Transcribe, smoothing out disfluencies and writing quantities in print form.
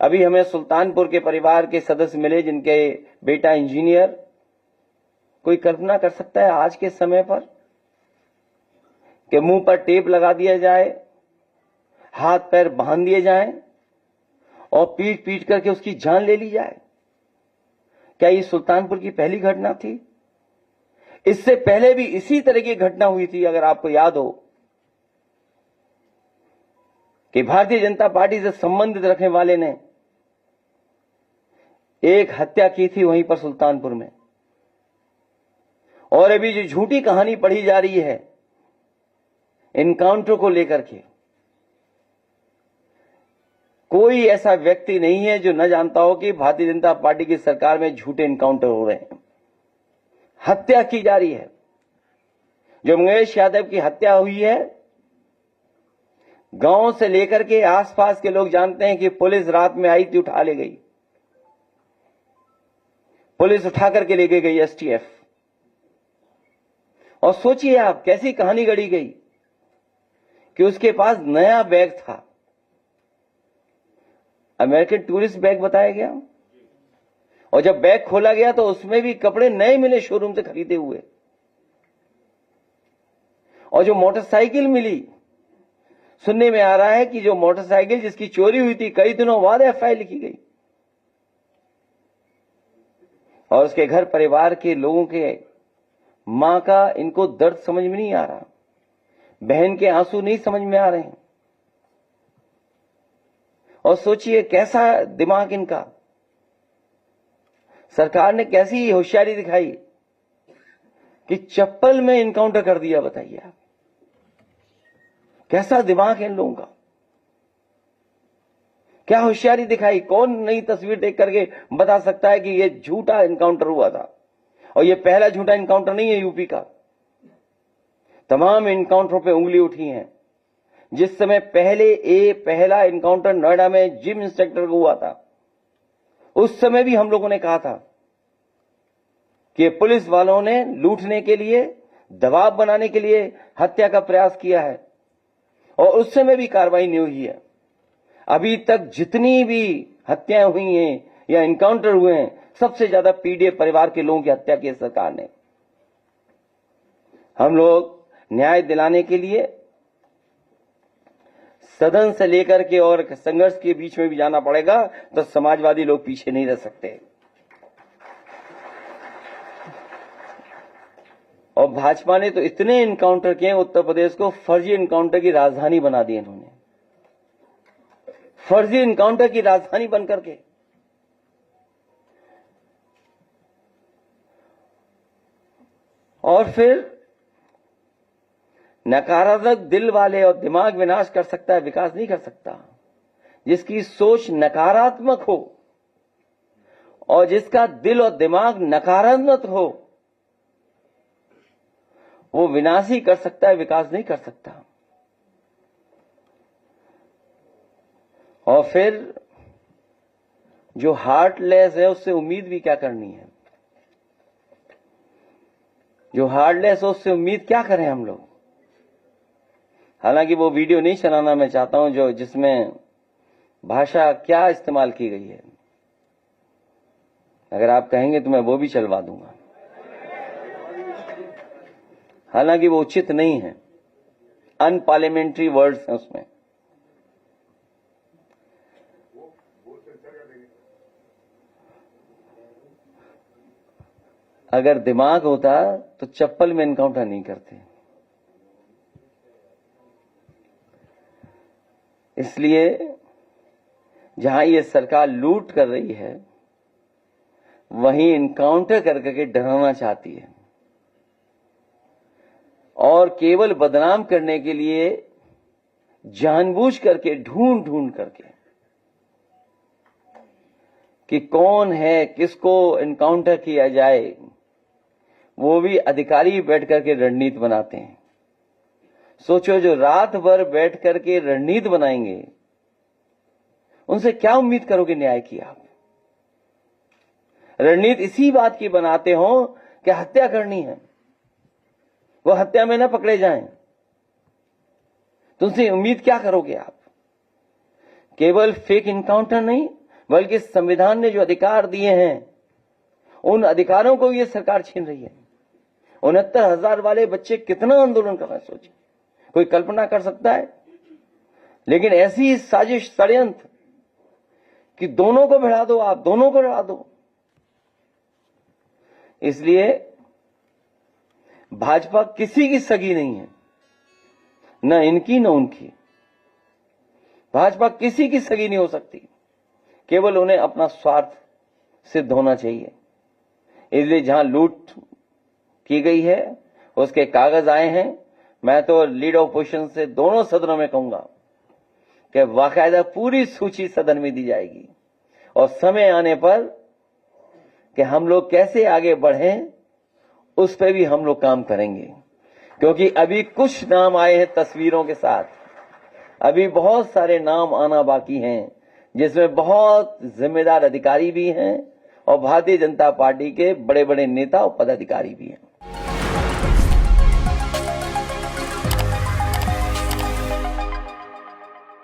अभी हमें सुल्तानपुर के परिवार के सदस्य मिले जिनके बेटा इंजीनियर। कोई कल्पना कर सकता है आज के समय पर कि मुंह पर टेप लगा दिया जाए, हाथ पैर बांध दिए जाएं और पीट पीट करके उसकी जान ले ली जाए? क्या ये सुल्तानपुर की पहली घटना थी? इससे पहले भी इसी तरह की घटना हुई थी। अगर आपको याद हो कि भारतीय जनता पार्टी से संबंधित रखने वाले ने एक हत्या की थी वहीं पर सुल्तानपुर में। और अभी जो झूठी कहानी पढ़ी जा रही है इनकाउंटर को लेकर के, कोई ऐसा व्यक्ति नहीं है जो न जानता हो कि भारतीय जनता पार्टी की सरकार में झूठे इनकाउंटर हो रहे हैं, हत्या की जा रही है। जो मंगेश यादव की हत्या हुई है, गांव से लेकर के आसपास के लोग जानते हैं कि पुलिस रात में आई थी, उठा ले गई, पुलिस उठा करके ले गई एसटीएफ। और सोचिए आप कैसी कहानी गढ़ी गई कि उसके पास नया बैग था, अमेरिकन टूरिस्ट बैग बताया गया, और जब बैग खोला गया तो उसमें भी कपड़े नए मिले शोरूम से खरीदे हुए। और जो मोटरसाइकिल मिली, सुनने में आ रहा है कि जो मोटरसाइकिल जिसकी चोरी हुई थी कई दिनों बाद एफआईआर लिखी गई और उसके घर परिवार के लोगों के मां का इनको दर्द समझ में नहीं आ रहा, बहन के आंसू नहीं समझ में आ रहे हैं। और सोचिए कैसा दिमाग इनका, सरकार ने कैसी होशियारी दिखाई कि चप्पल में इनकाउंटर कर दिया। बताइए आप कैसा दिमाग है इन लोगों का, क्या होशियारी दिखाई। कौन नई तस्वीर देख करके बता सकता है कि यह झूठा इनकाउंटर हुआ था? और यह पहला झूठा इनकाउंटर नहीं है यूपी का, तमाम इनकाउंटरों पे उंगली उठी है। जिस समय पहला इनकाउंटर नोएडा में जिम इंस्पेक्टर को हुआ था, उस समय भी हम लोगों ने कहा था कि पुलिस वालों ने लूटने के लिए, दबाव बनाने के लिए हत्या का प्रयास किया है, और उस समय भी कार्रवाई नहीं हुई है। अभी तक जितनी भी हत्याएं हुई हैं या इनकाउंटर हुए हैं, सबसे ज्यादा पीड़ित परिवार के लोगों की हत्या की सरकार ने। हम लोग न्याय दिलाने के लिए सदन से लेकर के और संघर्ष के बीच में भी जाना पड़ेगा, तो समाजवादी लोग पीछे नहीं रह सकते। और भाजपा ने तो इतने इनकाउंटर किए, उत्तर प्रदेश को फर्जी इनकाउंटर की राजधानी बना दी इन्होंने, फर्जी इनकाउंटर की राजधानी बनकर के। और फिर नकारात्मक दिल वाले, और दिमाग विनाश कर सकता है, विकास नहीं कर सकता। जिसकी सोच नकारात्मक हो और जिसका दिल और दिमाग नकारात्मक हो, वो विनाश ही कर सकता है, विकास नहीं कर सकता। और फिर जो हार्टलेस है उससे उम्मीद भी क्या करनी है? जो हार्टलेस है उससे उम्मीद क्या करें हम लोग? हालांकि वो वीडियो नहीं चलाना मैं चाहता हूं जो जिसमें भाषा क्या इस्तेमाल की गई है। अगर आप कहेंगे तो मैं वो भी चलवा दूंगा, हालांकि वो उचित नहीं है, अनपार्लियामेंट्री वर्ड्स हैं उसमें। अगर दिमाग होता तो चप्पल में एनकाउंटर नहीं करते। इसलिए जहां ये सरकार लूट कर रही है, वहीं इनकाउंटर करके डराना चाहती है, और केवल बदनाम करने के लिए जानबूझ करके ढूंढ ढूंढ करके कि कौन है, किसको इनकाउंटर किया जाए, वो भी अधिकारी बैठ करके रणनीति बनाते हैं। सोचो, जो रात भर बैठ करके रणनीति बनाएंगे, उनसे क्या उम्मीद करोगे न्याय की आप? रणनीति इसी बात की बनाते हो कि हत्या करनी है, वो हत्या में न पकड़े जाएं, तुमसे उम्मीद क्या करोगे आप? केवल फेक इनकाउंटर नहीं, बल्कि संविधान ने जो अधिकार दिए हैं उन अधिकारों को ये सरकार छीन रही है। 69,000 वाले बच्चे कितना आंदोलन कर रहे हैं, सोचिए, कोई कल्पना कर सकता है। लेकिन ऐसी साजिश, षड्यंत्र कि दोनों को भिड़ा दो, आप दोनों को भिड़ा दो। इसलिए भाजपा किसी की सगी नहीं है, न इनकी न उनकी। भाजपा किसी की सगी नहीं हो सकती, केवल उन्हें अपना स्वार्थ सिद्ध होना चाहिए। इसलिए जहां लूट की गई है उसके कागज आए हैं। मैं तो लीडर ऑपोजिशन से दोनों सदनों में कहूंगा कि बाकायदा पूरी सूची सदन में दी जाएगी और समय आने पर कि हम लोग कैसे आगे बढ़ें उस पर भी हम लोग काम करेंगे। क्योंकि अभी कुछ नाम आए हैं तस्वीरों के साथ, अभी बहुत सारे नाम आना बाकी हैं, जिसमें बहुत जिम्मेदार अधिकारी भी हैं और भारतीय जनता पार्टी के बड़े बड़े नेता और पदाधिकारी भी हैं।